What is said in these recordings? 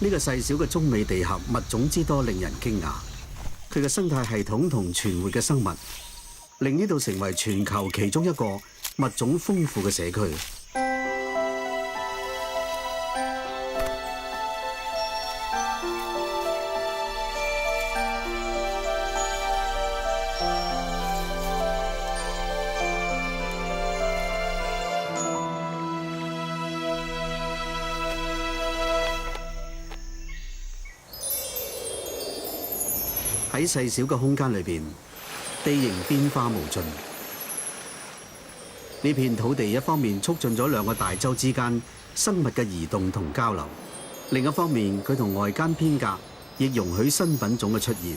呢個細小嘅中美地峽物種之多令人驚訝，佢嘅生態系統同存活嘅生物，令呢度成為全球其中一個物種豐富嘅社區。喺細小嘅空間裏邊，地形變化無盡。呢片土地一方面促進咗兩個大洲之間生物嘅移動同交流，另一方面佢同外間偏隔，亦容許新品種嘅出現。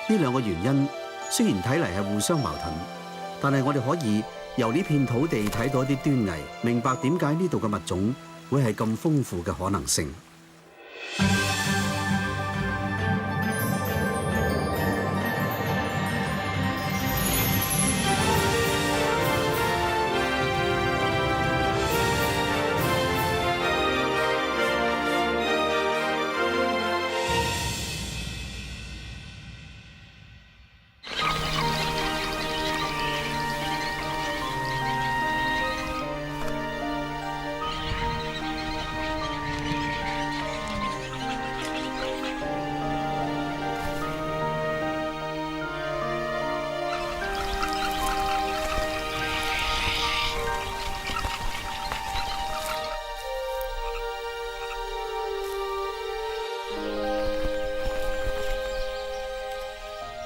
呢兩個原因雖然睇嚟係互相矛盾，但係我哋可以由呢片土地睇到一啲端倪，明白點解呢度嘅物種會係咁豐富嘅可能性。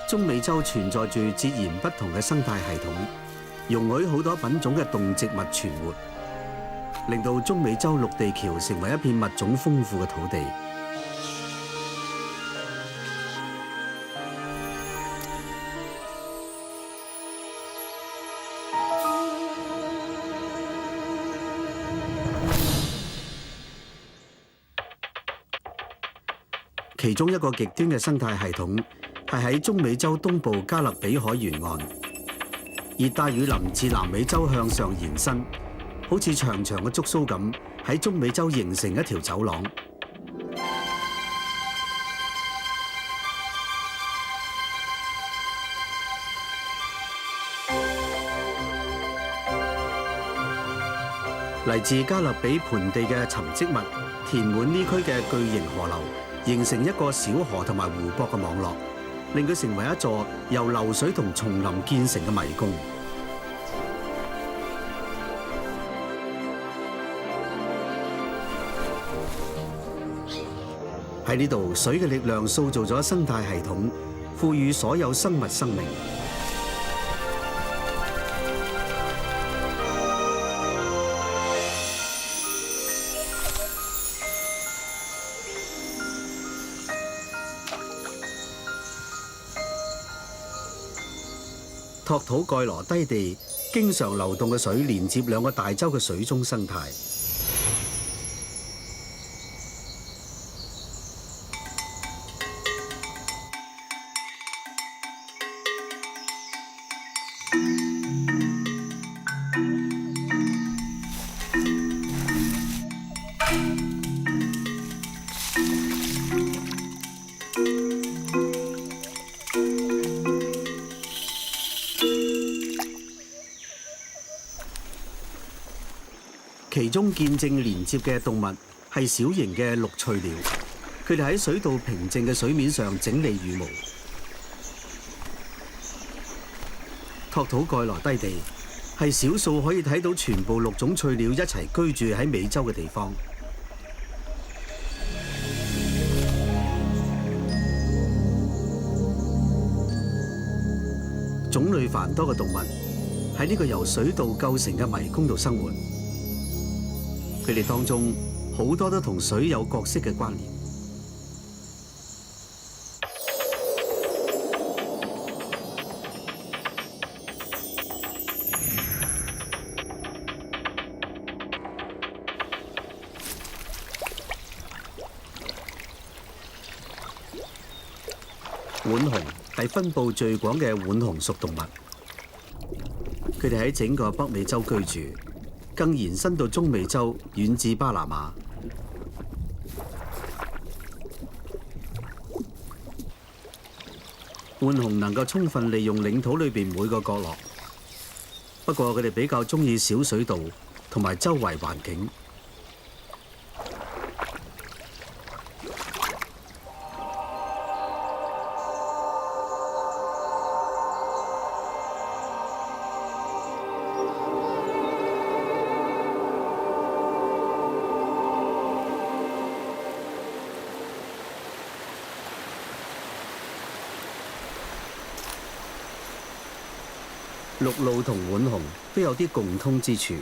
中美洲存在住截然不同嘅生態系統，容許好多品種嘅動植物存活，令到中美洲陸地橋成為一片物種豐富嘅土地。其中一個極端嘅生態系統係喺中美洲東部加勒比海沿岸，熱帶雨林自南美洲向上延伸，好似長長嘅觸鬚咁，喺中美洲形成一條走廊。嚟自加勒比盆地嘅沉積物填滿呢區嘅巨型河流，形成一個小河同埋湖泊嘅網絡，令佢成為一座由流水同叢林建成嘅迷宮。喺呢度，水嘅力量塑造咗生態系統，賦予所有生物生命。托土蓋羅低地經常流動嘅水連接兩個大洲嘅水中生態。其中見證連接嘅動物係小型嘅綠翠鳥，佢哋喺水道平靜嘅水面上整理羽毛。托土蓋羅低地係少數可以睇到全部6種翠鳥一齊居住喺美洲嘅地方。種類繁多嘅動物喺呢個由水道構成嘅迷宮度生活。佢哋當中好多都同水有角色嘅關聯。浣熊係分佈最廣嘅浣熊屬動物。佢哋喺整個北美洲居住，更延伸到中美洲，遠至巴拿馬。浣熊能夠充分利用領土裏邊每個角落，不過佢哋比較鍾意小水道同埋周圍環境。陸路同浣熊都有啲共通之處。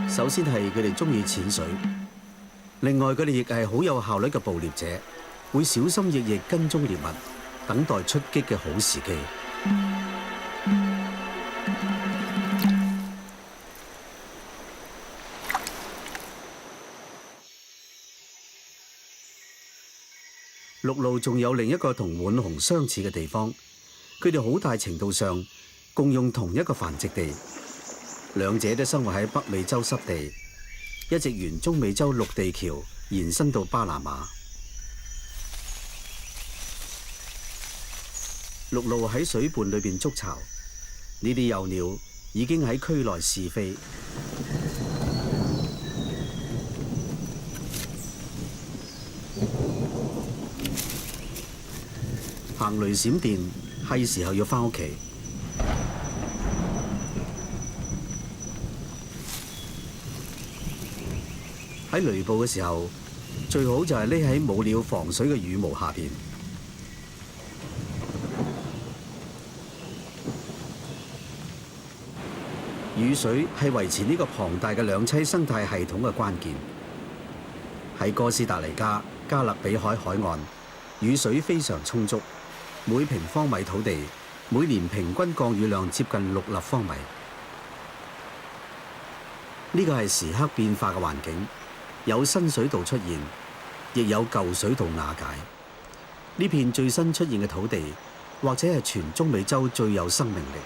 首先係佢哋鍾意淺水，另外佢哋亦係好有效率嘅捕獵者，會小心翼翼跟蹤獵物，等待出擊嘅好時機。陸路仲有另一個同浣熊相似嘅地方，佢哋好大程度上共用同一個繁殖地，兩者都生活喺北美洲濕地，一直沿中美洲陸地橋延伸到巴拿馬。陸路喺水畔裏邊築巢，呢啲幼鳥已經喺區內試飛。行雷閃電，係時候要返屋企。喺雷暴嘅時候，最好就係匿喺冇料防水嘅羽毛下邊。雨水係維持呢個龐大嘅兩棲生態系統嘅關鍵。喺哥斯達黎加加勒比海海岸，雨水非常充足。每平方米土地每年平均降雨量接近6立方米，呢個係時刻變化嘅環境，有新水道出現，亦有舊水道瓦解。呢片最新出現嘅土地，或者係全中美洲最有生命力。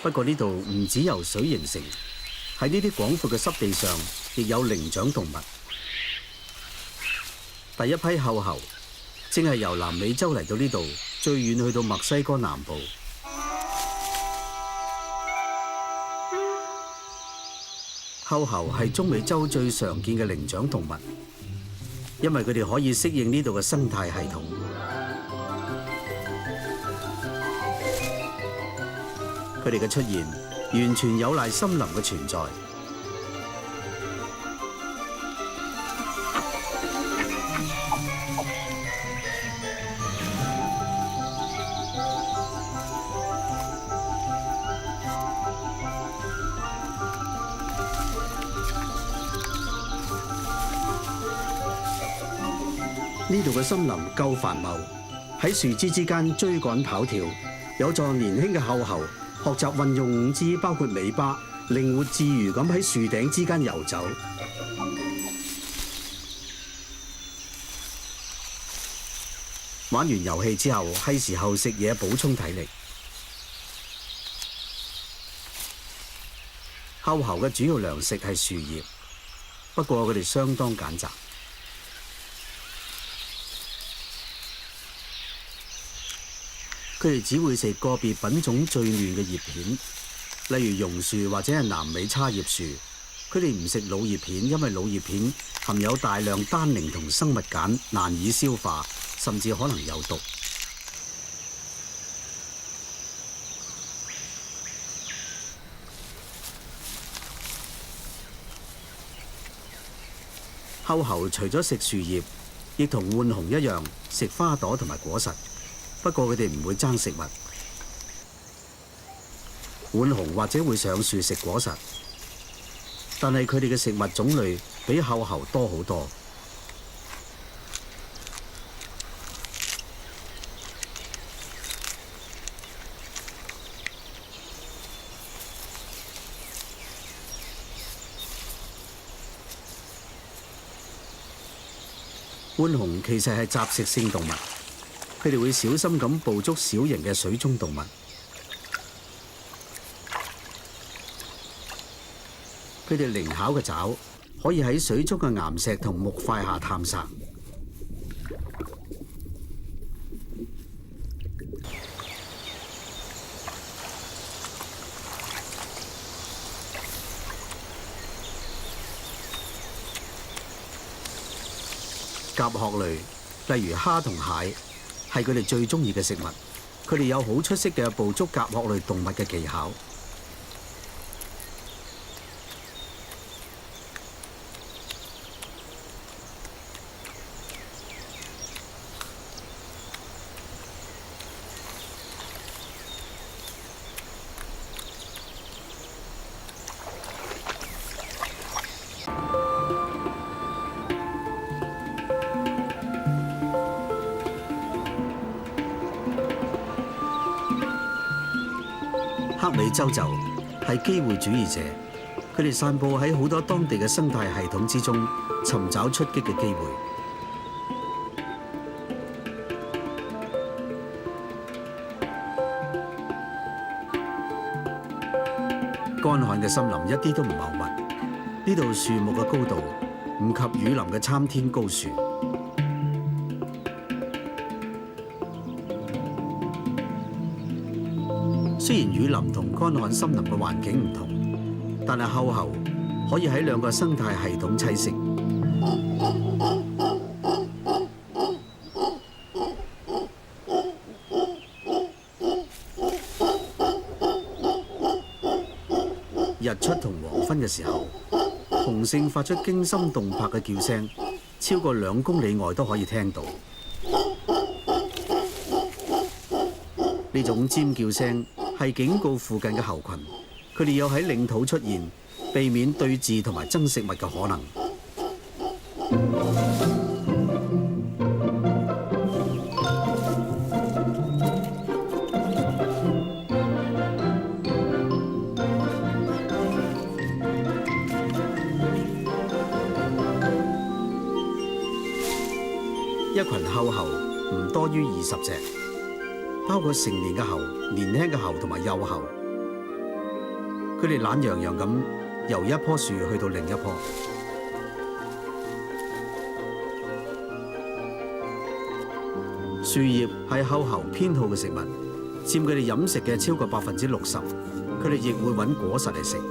不過呢度唔只由水形成，喺呢啲廣闊嘅濕地上，亦有靈長動物。第一批厚猴正係由南美洲嚟到呢度，最遠去到墨西哥南部。厚猴係中美洲最常見嘅靈長動物，因為佢哋可以適應呢度嘅生態系統。佢哋嘅出現完全有賴森林嘅存在。呢度嘅森林夠繁茂，喺樹枝之間追趕跑跳，有助年輕嘅厚猴學習運用五肢，包括尾巴，靈活自如咁喺樹頂之間遊走。玩完遊戲之後，係時候食嘢補充體力。厚猴嘅主要糧食係樹葉，不過佢哋相當揀擇。佢哋只會食個別品種最嫩嘅葉片，例如榕樹或者係南美叉葉樹。佢哋唔食老葉片，因為老葉片含有大量單寧同生物鹼，難以消化，甚至可能有毒。后猴除咗食樹葉，亦同浣熊一樣食花朵同埋果實，不過佢哋唔會爭食物。浣熊或者會上樹食果實，但係佢哋嘅食物種類比后猴多好多。浣熊其實係雜食性動物，佢哋會小心咁捕捉小型嘅水中動物。佢哋靈巧嘅爪可以喺水中嘅岩石同木塊下探索。甲殼類，例如蝦同蟹，係佢哋最中意嘅食物。佢哋有好出色嘅捕捉甲殼類動物嘅技巧。黑美洲鷲係機會主義者，佢哋散佈喺好多當地嘅生態系統之中，尋找出擊嘅機會。乾旱嘅森林一啲都唔茂密，呢度樹木嘅高度唔及雨林嘅參天高樹。雖然雨林同乾旱森林嘅環境唔同，但係后猴可以喺兩個生態系統棲息。日出同黃昏嘅時候，雄性發出驚心動魄嘅叫聲，超過2公里外都可以聽到。呢種尖叫聲係警告附近嘅猴群，佢哋有喺領土出現，避免對峙同埋爭食物嘅可能。一群后猴唔多於20隻，包括成年嘅猴、年輕嘅猴同埋幼猴。佢哋懶洋洋咁由一棵樹去到另一棵。樹葉係后猴偏好嘅食物，佔佢哋飲食嘅超過60%。佢哋亦會揾果實嚟食。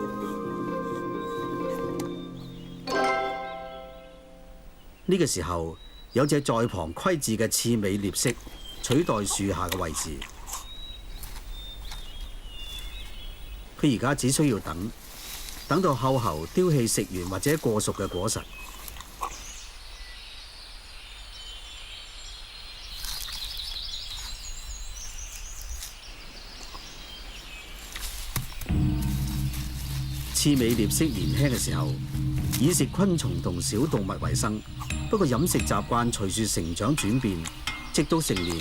呢個時候，有隻在旁窺伺嘅刺尾獵蜥取代樹下嘅位置。佢而家只需要等到后猴丟棄食完或者過熟嘅果實。刺尾獵蜥年輕嘅時候，以食昆蟲同小動物為生，不過飲食習慣隨住成長轉變，直到成年，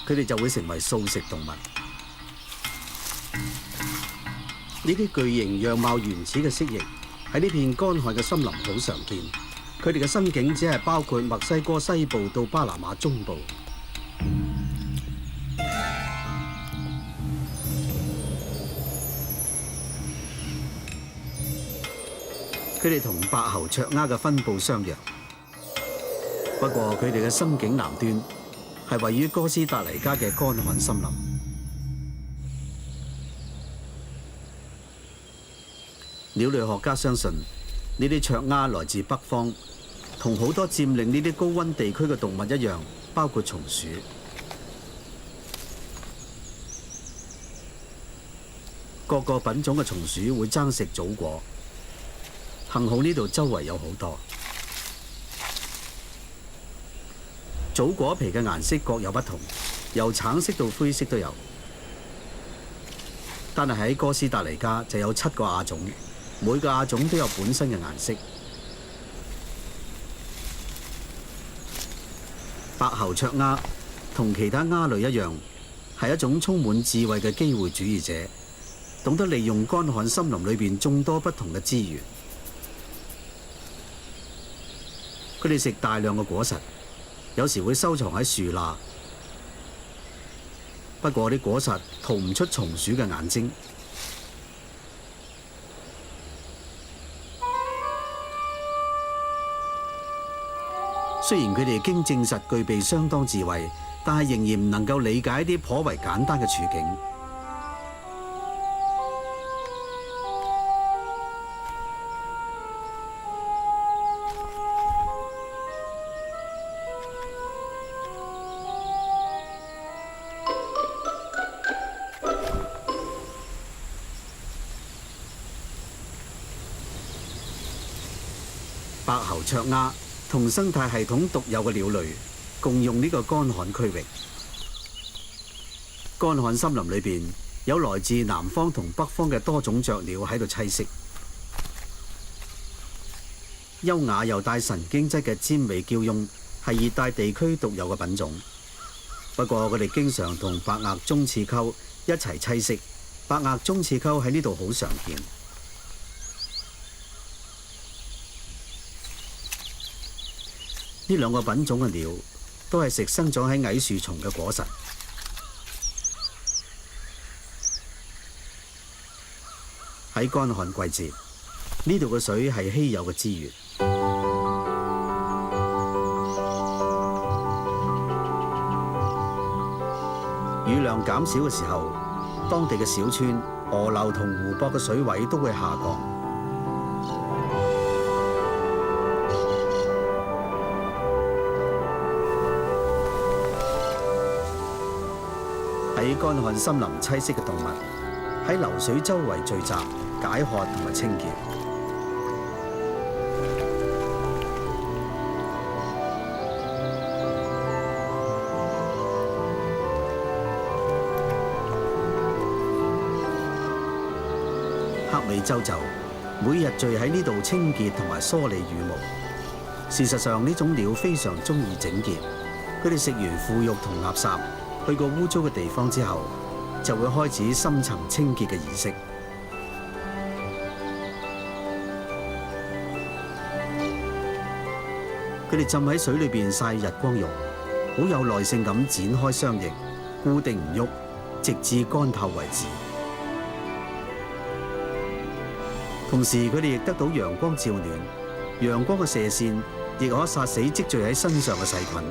佢哋就會成為素食動物。呢啲巨型樣貌原始嘅蜥蜴喺呢片乾旱嘅森林好常見，佢哋嘅生境只係包括墨西哥西部到巴拿馬中部。佢哋同白喉卓鴉嘅分佈相若，不過佢哋嘅生境南端係位於哥斯達黎加嘅乾旱森林。鳥類學家相信，呢啲卓鴉來自北方，同好多佔領呢啲高溫地區嘅動物一樣，包括松鼠。各個品種嘅松鼠會爭食棗果，幸好呢度周圍有好多。棗果皮嘅顏色各有不同，由橙色到灰色都有。但係喺哥斯達黎加就有7個亞種，每個亞種都有本身嘅顏色。白喉卓鴉同其他鴉類一樣，係一種充滿智慧嘅機會主義者，懂得利用乾旱森林裏邊眾多不同嘅資源。佢哋食大量嘅果實，有時會收藏喺樹罅。不過啲果實逃唔出松鼠嘅眼睛。雖然佢哋經證實具備相當智慧，但係仍然唔能夠理解一啲頗為簡單嘅處境。白喉卓鴉同生態系統獨有嘅鳥類共用呢個乾旱區域。乾旱森林裏邊有來自南方同北方嘅多種雀鳥喺度棲息。優雅又帶神經質嘅尖尾鵂鶲係熱帶地區獨有嘅品種。不過佢哋經常同白額棕翅鳩一齊棲息。白額棕翅鳩喺呢度好常見。呢兩個品種嘅鳥都係食生長喺矮樹叢嘅果實。喺乾旱季節，呢度嘅水係稀有嘅資源。雨量減少嘅時候，當地嘅小村、河流同湖泊嘅水位都會下降。喺乾旱森林棲息嘅動物，喺流水周圍聚集，解渴同埋清潔。黑尾洲鷙每日聚喺呢度清潔同埋梳理羽毛。事實上，呢種鳥非常鍾意整潔，佢哋食完腐肉同垃圾，去過污糟嘅地方之後，就會開始深層清潔嘅儀式。佢哋浸喺水裏邊曬日光浴，好有耐性咁展開雙翼，固定唔喐，直至乾透為止。同時，佢哋亦得到陽光照暖，陽光嘅射線亦可殺死積聚喺身上嘅細菌。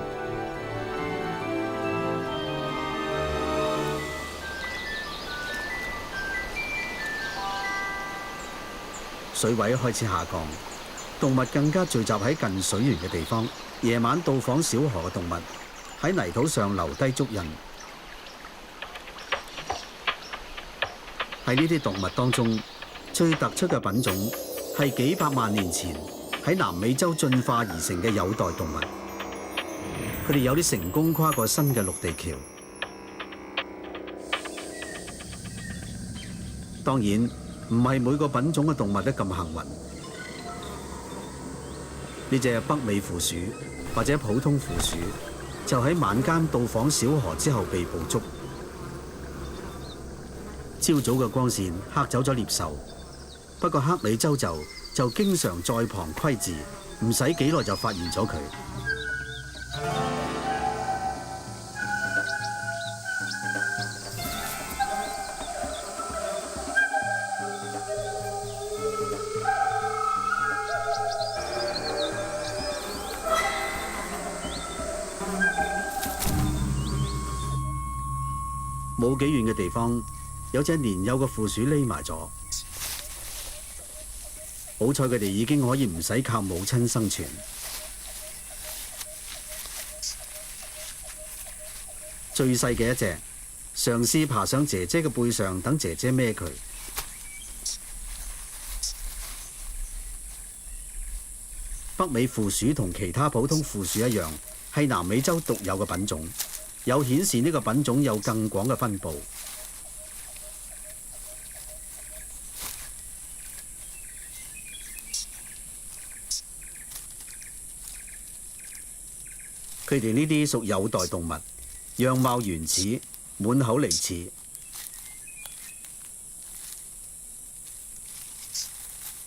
水位開始下降，動物更加聚集喺近水源嘅地方。夜晚到訪小河嘅動物喺泥土上留低足印。喺呢啲動物當中，最突出嘅品種係幾百萬年前喺南美洲進化而成嘅有袋動物。佢哋有啲成功跨過新嘅陸地橋。當然，唔係每個品種嘅動物都咁幸運。呢隻北美負鼠或者普通負鼠，就喺晚間到訪小河之後被捕捉。朝早嘅光線嚇走咗獵獸，不過黑尾洲鷙就經常在旁窺視，唔使幾耐就發現咗佢。冇幾遠嘅地方，有隻年幼嘅負鼠匿埋咗。好彩佢哋已經可以唔使靠母親生存。最細嘅一隻，嘗試爬上姐姐嘅背上，等姐姐孭佢。北美負鼠同其他普通負鼠一樣，係南美洲獨有嘅品種，有顯示呢個品種有更廣嘅分佈。佢哋呢啲屬有袋動物，樣貌原始，滿口利齒。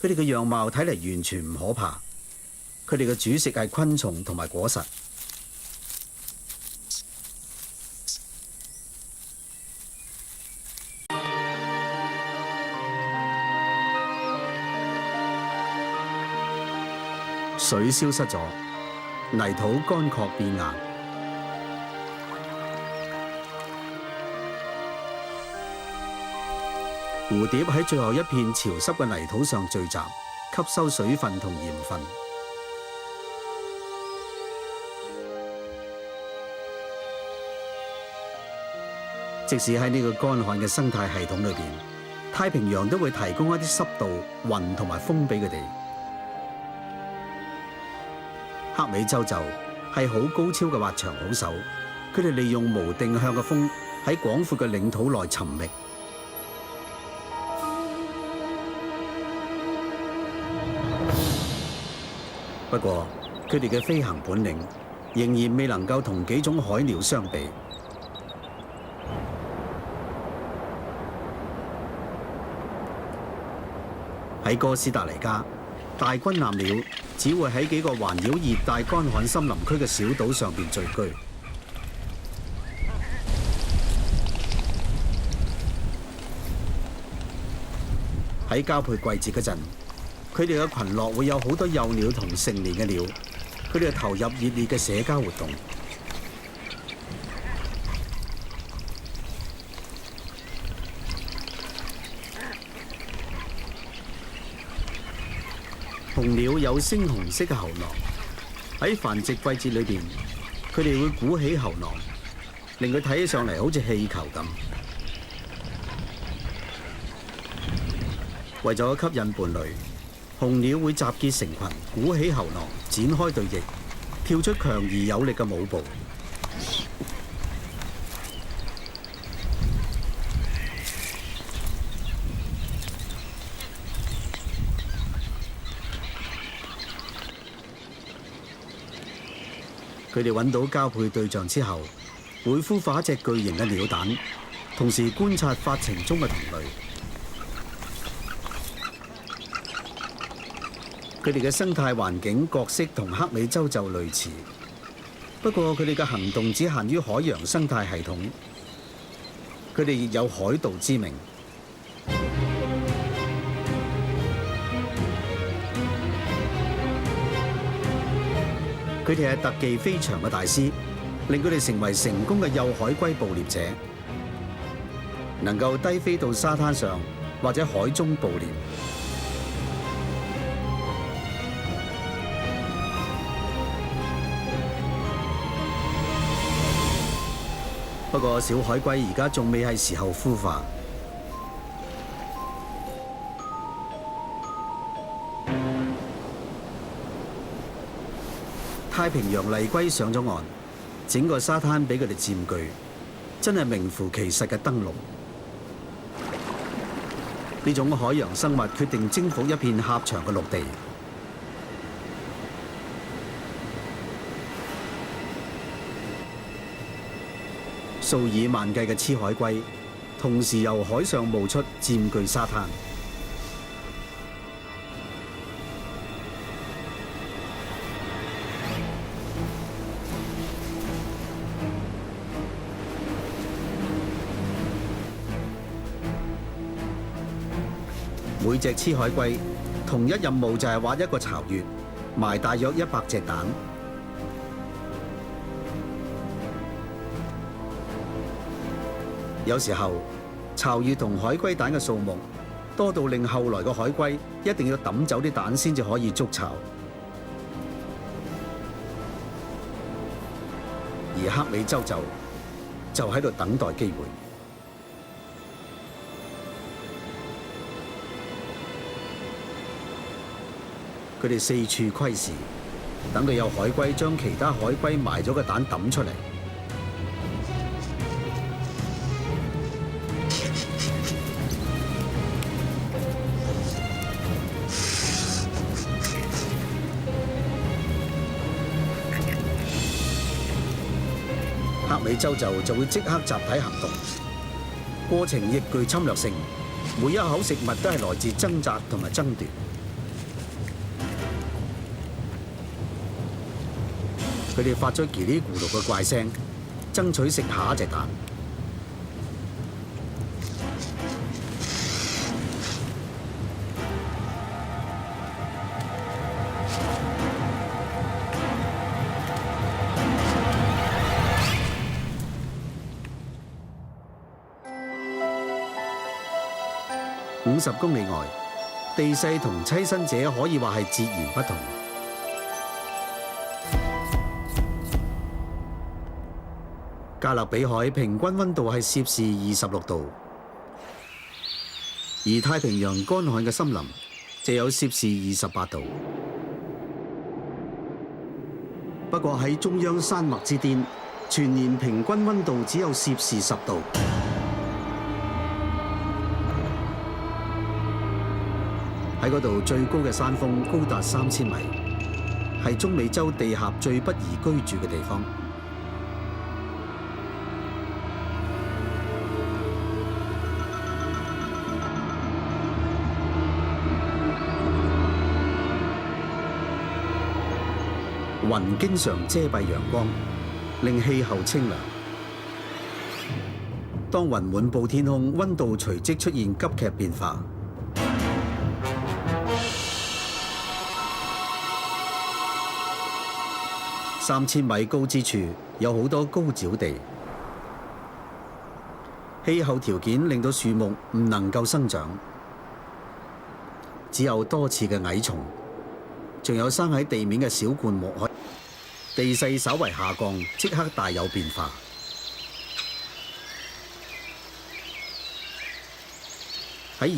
佢哋嘅樣貌睇嚟完全唔可怕。佢哋嘅主食係昆蟲同埋果實。水消失咗，泥土乾涸變硬。蝴蝶喺最後一片潮濕嘅泥土上聚集，吸收水分同鹽分。即使喺呢個乾旱嘅生態系統裏邊，太平洋都會提供一啲濕度、雲同埋風俾佢哋。黑美洲鷲係好高超嘅滑翔好手，佢哋利用無定向嘅風喺廣闊嘅領土內尋覓。不過，佢哋嘅飛行本領仍然未能夠同幾種海鳥相比。喺哥斯達黎加，大軍艦鳥只會喺幾個環繞熱帶乾旱森林區嘅小島上邊聚居。喺交配季節嗰陣，佢哋嘅群落會有好多幼鳥同成年嘅鳥，佢哋投入熱烈嘅社交活動。雄鳥有猩紅色嘅喉囊，喺繁殖季節裏邊，佢哋會鼓起喉囊，令佢睇起上嚟好似氣球咁。為咗吸引伴侶，雄鳥會集結成群，鼓起喉囊，展開對翼，跳出強而有力嘅舞步。佢哋揾到交配對象之後，會孵化一隻巨型嘅鳥蛋，同時觀察發情中嘅同類。佢哋嘅生態環境角色同黑美洲鷲類似，不過佢哋嘅行動只限於海洋生態系統。佢哋亦有海盜之名。佢哋係特技飛翔嘅大師，令佢哋成為成功嘅幼海龜捕獵者，能夠低飛到沙灘上或者海中捕獵。不過小海龜而家仲未係時候孵化。太平洋麗龜上咗岸，整個沙灘俾佢哋佔據，真係名副其實嘅登陸。呢種海洋生物決定征服一片狹長嘅陸地。數以萬計嘅雌海龜同時由海上冒出，佔據沙灘。每隻雌海龜同一任務就係挖一個巢穴，埋大約100隻蛋。有時候，巢穴同海龜蛋嘅數目多到令後來嘅海龜一定要抌走啲蛋先至可以築巢。而黑美洲鷲就喺度等待機會。佢哋四處窺視，等到有海龜將其他海龜埋咗嘅蛋抌出嚟。黑美洲鷲就會即刻集體行動，過程亦具侵略性，每一口食物都係來自掙扎同埋爭奪。佢哋發出嘰哩咕嚕嘅怪聲，爭取食下一隻蛋。50公里外，地勢同棲身者可以話係截然不同。加勒比海平均溫度係攝氏26度，而太平洋乾旱嘅森林就有攝氏28度。不過喺中央山脈之巔，全年平均溫度只有攝氏10度。喺嗰度最高嘅山峰高達3000米，係中美洲地峽最不宜居住嘅地方。雲經常遮蔽陽光，令氣候清涼。當雲滿布天空，溫度隨即出現急劇變化。3000米高之處有好多高沼地，氣候條件令到樹木唔能夠生長，只有多刺嘅蟻蟲，仲有生喺地面嘅小灌木。地勢稍為下降，即刻大有變化。喺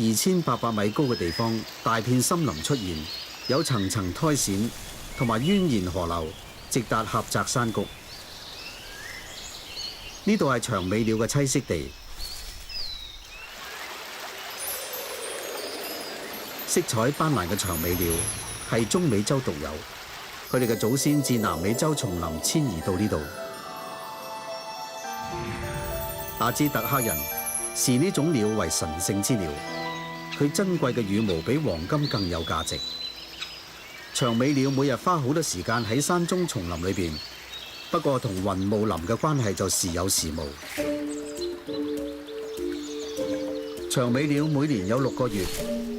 2800米高嘅地方，大片森林出現，有層層苔蘚同埋蜿蜒河流，直達狹窄山谷。呢度係長尾鳥嘅棲息地，色彩斑斕嘅長尾鳥係中美洲獨有，佢哋嘅祖先自南美洲叢林遷移到呢度。阿茲特克人視呢種鳥為神聖之鳥，佢珍貴嘅羽毛比黃金更有價值。長尾鳥每日花好多時間喺山中叢林裏邊，不過同雲霧林嘅關係就時有時無。長尾鳥每年有6個月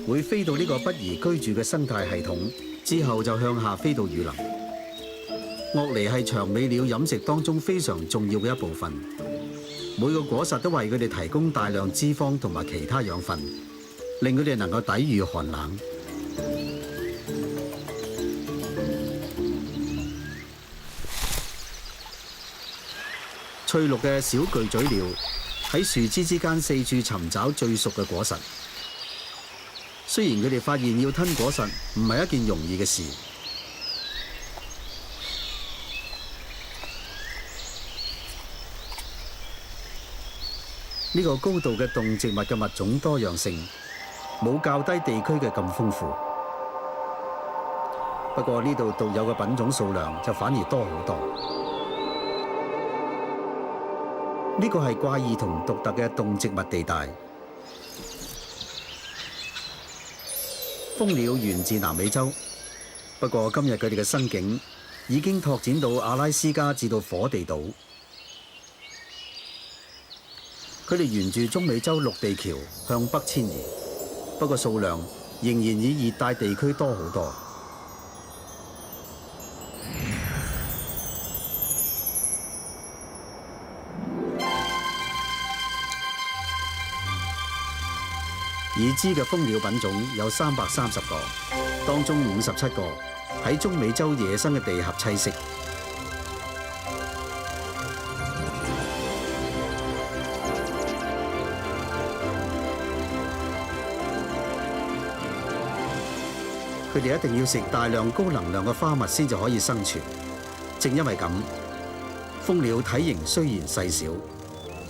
會飛到呢個不宜居住嘅生態系統，之後就向下飛到雨林。鱷鱧係長尾鳥飲食當中非常重要嘅一部分，每個果實都為佢哋提供大量脂肪同埋其他養分，令佢哋能夠抵禦寒冷。翠綠嘅小巨嘴鳥喺樹枝之間四處尋找最熟嘅果實。雖然佢哋發現要吞果實唔係一件容易嘅事，呢個高度嘅動植物嘅物種多樣性冇較低地區嘅咁豐富。不過呢度獨有嘅品種數量就反而多好多。呢個係怪異同獨特嘅動植物地帶。蜂鳥源自南美洲，不過今日佢哋嘅生境已經拓展到阿拉斯加至到火地島。佢哋沿住中美洲陸地橋向北遷移，不過數量仍然以熱帶地區多好多。已知嘅蜂鳥品種有330個，當中57個喺中美洲野生嘅地峽棲息。佢哋一定要食大量高能量嘅花蜜先至可以生存。正因為咁，蜂鳥體型雖然細小，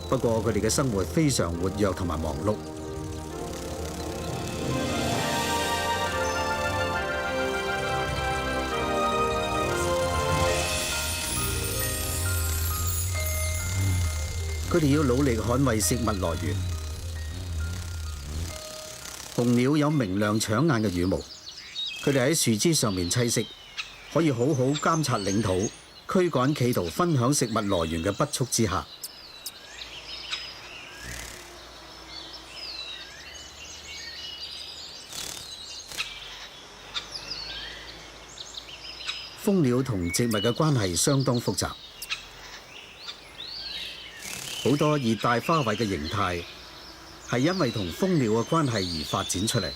不過佢哋嘅生活非常活躍同埋忙碌。佢哋要努力捍衛食物來源。雄鳥有明亮搶眼嘅羽毛，佢哋喺樹枝上面棲息，可以好好監察領土，驅趕企圖分享食物來源嘅不速之客。蜂鳥同植物嘅關係相當複雜。好多熱帶花卉嘅形態係因為同蜂鳥嘅關係而發展出嚟，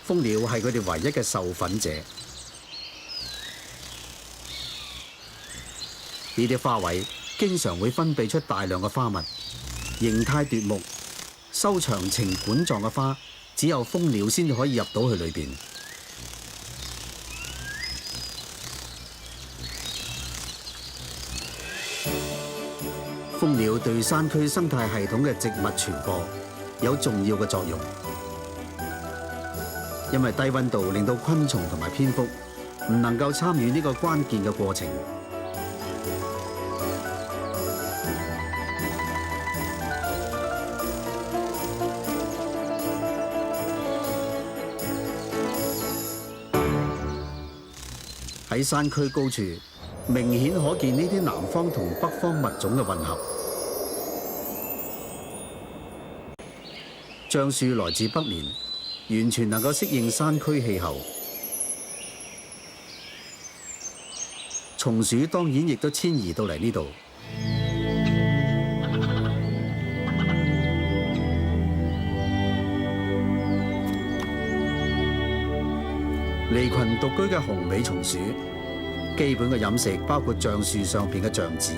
蜂鳥係佢哋唯一嘅授粉者。呢啲花卉經常會分泌出大量嘅花蜜，形態奪目，修長呈管狀嘅花，只有蜂鳥先至可以入到去裏邊。蜂鳥對山區生態系統嘅植物傳播有重要嘅作用，因為低溫度令到昆蟲同埋蝙蝠唔能夠參與呢個關鍵嘅過程。喺山區高處，明顯可見呢啲南方同北方物種嘅混合。橡樹來自北面，完全能夠適應山區氣候。松鼠當然亦都遷移到嚟呢度。離群獨居嘅紅尾松鼠，基本嘅飲食包括橡樹上邊嘅橡子。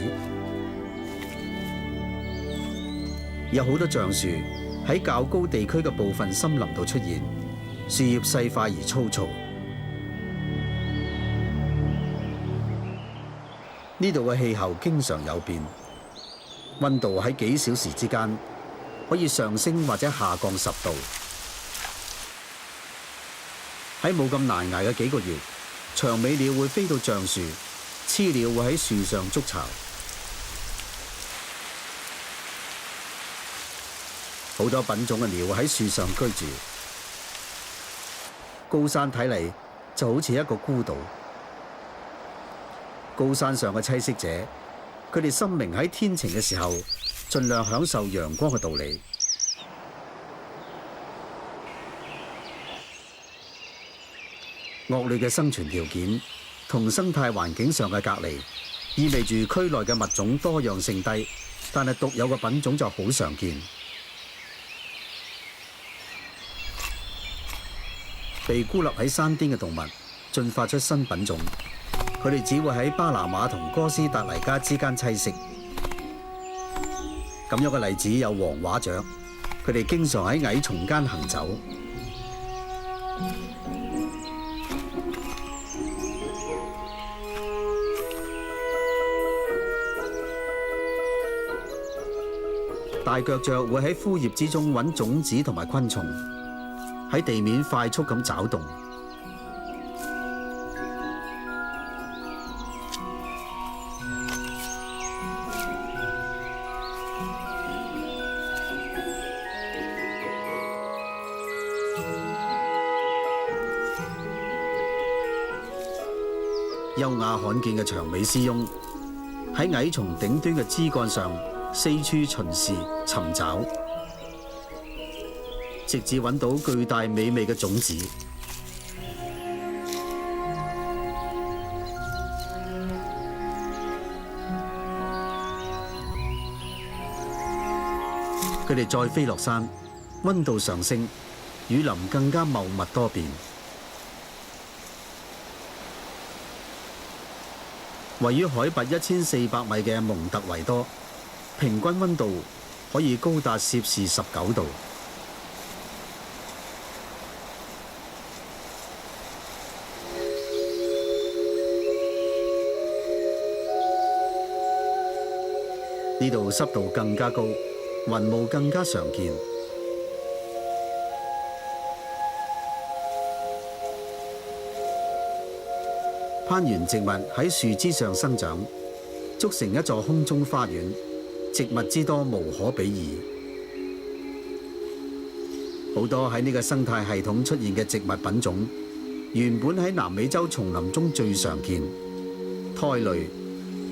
有好多橡樹喺較高地區嘅部分森林度出現，樹葉細塊而粗糙。呢度嘅氣候經常有變，溫度喺幾小時之間可以上升或者下降10度。喺冇咁難捱嘅幾個月，長尾鳥會飛到橡樹，雌鳥會喺樹上築巢。好多品種嘅鳥喺樹上居住。高山睇嚟就好似一個孤島。高山上嘅棲息者，佢哋深明喺天晴嘅時候，盡量享受陽光嘅道理。惡劣嘅生存條件同生態環境上嘅隔離，意味住區內嘅物種多樣性低，但係獨有嘅品種就好常見。被孤立喺山巔嘅動物進化出新品種，佢哋只會喺巴拿馬同哥斯達黎加之間棲息。咁樣嘅例子有黃畫雀，佢哋經常喺矮叢間行走。大腳雀會喺枯葉之中揾種子同埋昆蟲，喺地面快速咁找動。優雅罕見嘅長尾絲鶲喺矮叢頂端嘅枝幹上四處巡視尋找，直至揾到巨大美味嘅種子。佢哋再飛落山，溫度上升，雨林更加茂密多變。位於海拔1400米嘅蒙特維多，平均溫度可以高達攝氏19度。呢度濕度更加高，雲霧更加常見。攀援植物喺樹枝上生長，築成一座空中花園，植物之多無可比擬。好多喺呢個生態系統出現嘅植物品種，原本喺南美洲叢林中最常見。苔類、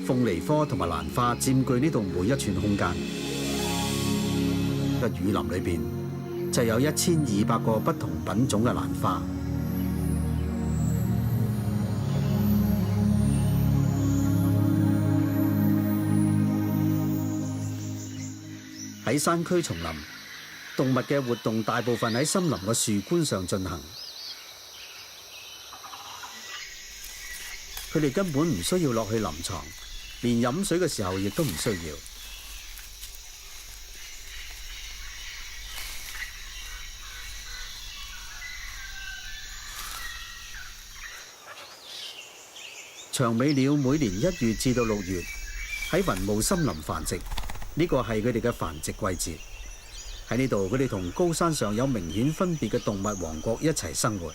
鳳梨科同埋蘭花佔據呢度每一寸空間。個雨林裏邊就有1200個不同品種嘅蘭花。喺山區叢林，動物嘅活動大部分喺森林嘅樹冠上進行。佢哋根本唔需要落去臨床，連飲水嘅時候亦都唔需要。長尾鳥每年1月至到6月喺雲霧森林繁殖，呢個係佢哋嘅繁殖季節。喺呢度，佢哋同高山上有明顯分別嘅動物王國一齊生活。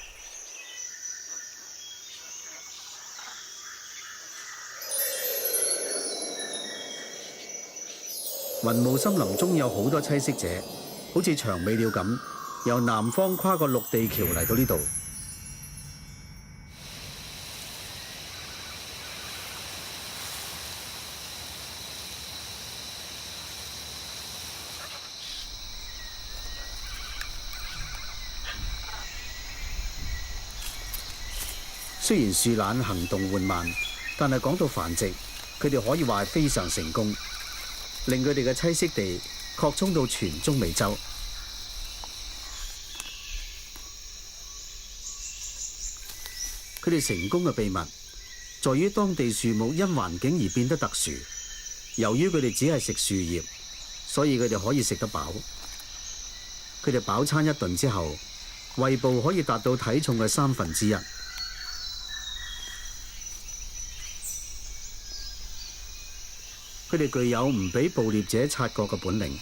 雲霧森林中有好多棲息者，好似長尾鳥咁，由南方跨過陸地橋嚟到呢度。雖然樹懶行動緩慢，但係講到繁殖，佢哋可以話係非常成功，令佢哋嘅棲息地擴充到全中美洲。佢哋成功嘅秘密，在於當地樹木因環境而變得特殊。由於佢哋只係食樹葉，所以佢哋可以食得飽。佢哋飽餐一頓之後，胃部可以達到體重嘅1/3。佢哋具有唔俾捕獵者察覺嘅本領，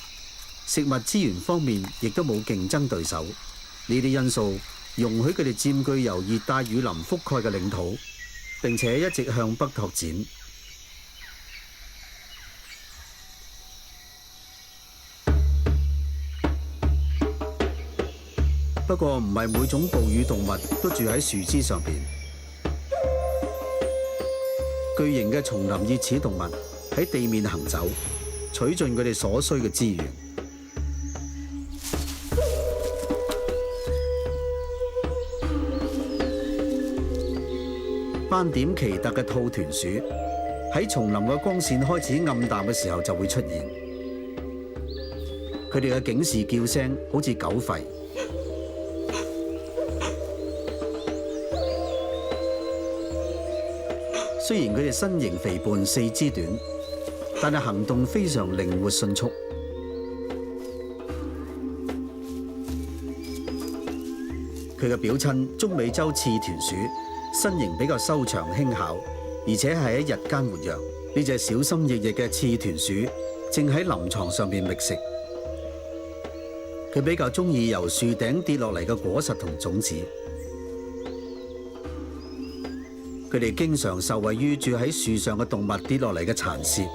食物資源方面亦都冇競爭對手。呢啲因素容許佢哋佔據由熱帶雨林覆蓋嘅領土，並且一直向北拓展。不過唔係每種哺乳動物都住喺樹枝上邊。巨型嘅叢林熱齒動物喺地面行走，取盡佢哋所需嘅資源。斑點奇特嘅兔豚鼠喺叢林嘅光線開始暗淡嘅時候就會出現。佢哋嘅警示叫聲好似狗吠。雖然佢哋身形肥胖、四肢短，但係行動非常靈活迅速。佢嘅表親中美洲刺豚鼠身形比較修長輕巧，而且係喺日間活躍。呢隻小心翼翼嘅刺豚鼠正喺臨床上面覓食。佢比較鍾意由樹頂跌落嚟嘅果實同種子。佢哋經常受惠於住喺樹上嘅動物跌落嚟嘅殘屑。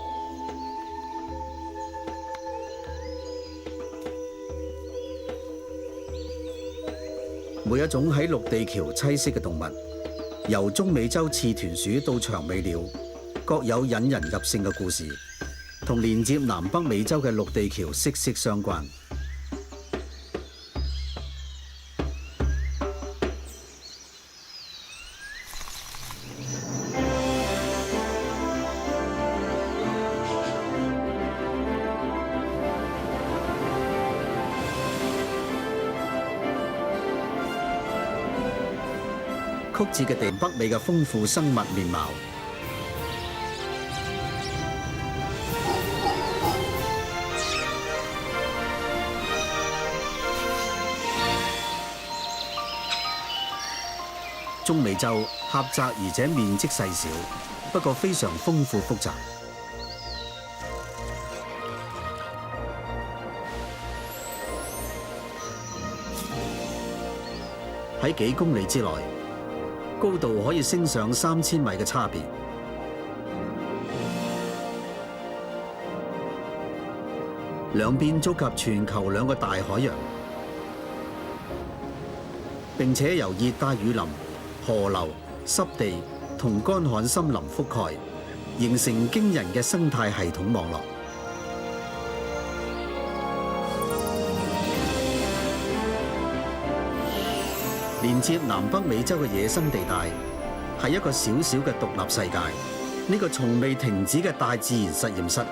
每一種喺陸地橋棲息嘅動物，由中美洲刺豚鼠到長尾鳥，各有引人入勝嘅故事，同連接南北美洲嘅陸地橋息息相關。曲折嘅地北美嘅豐富生物面貌。中美洲狹窄而且面積細小，不過非常豐富複雜。喺幾公里之內，高度可以升上3000米嘅差別。兩邊觸及全球2個大海洋，並且由熱帶雨林、河流、濕地同乾旱森林覆蓋，形成驚人嘅生態系統網絡。連接南北美洲嘅野生地帶，係一個小小嘅獨立世界，呢個從未停止嘅大自然實驗室，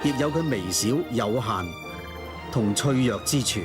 亦有佢微小、有限同脆弱之處。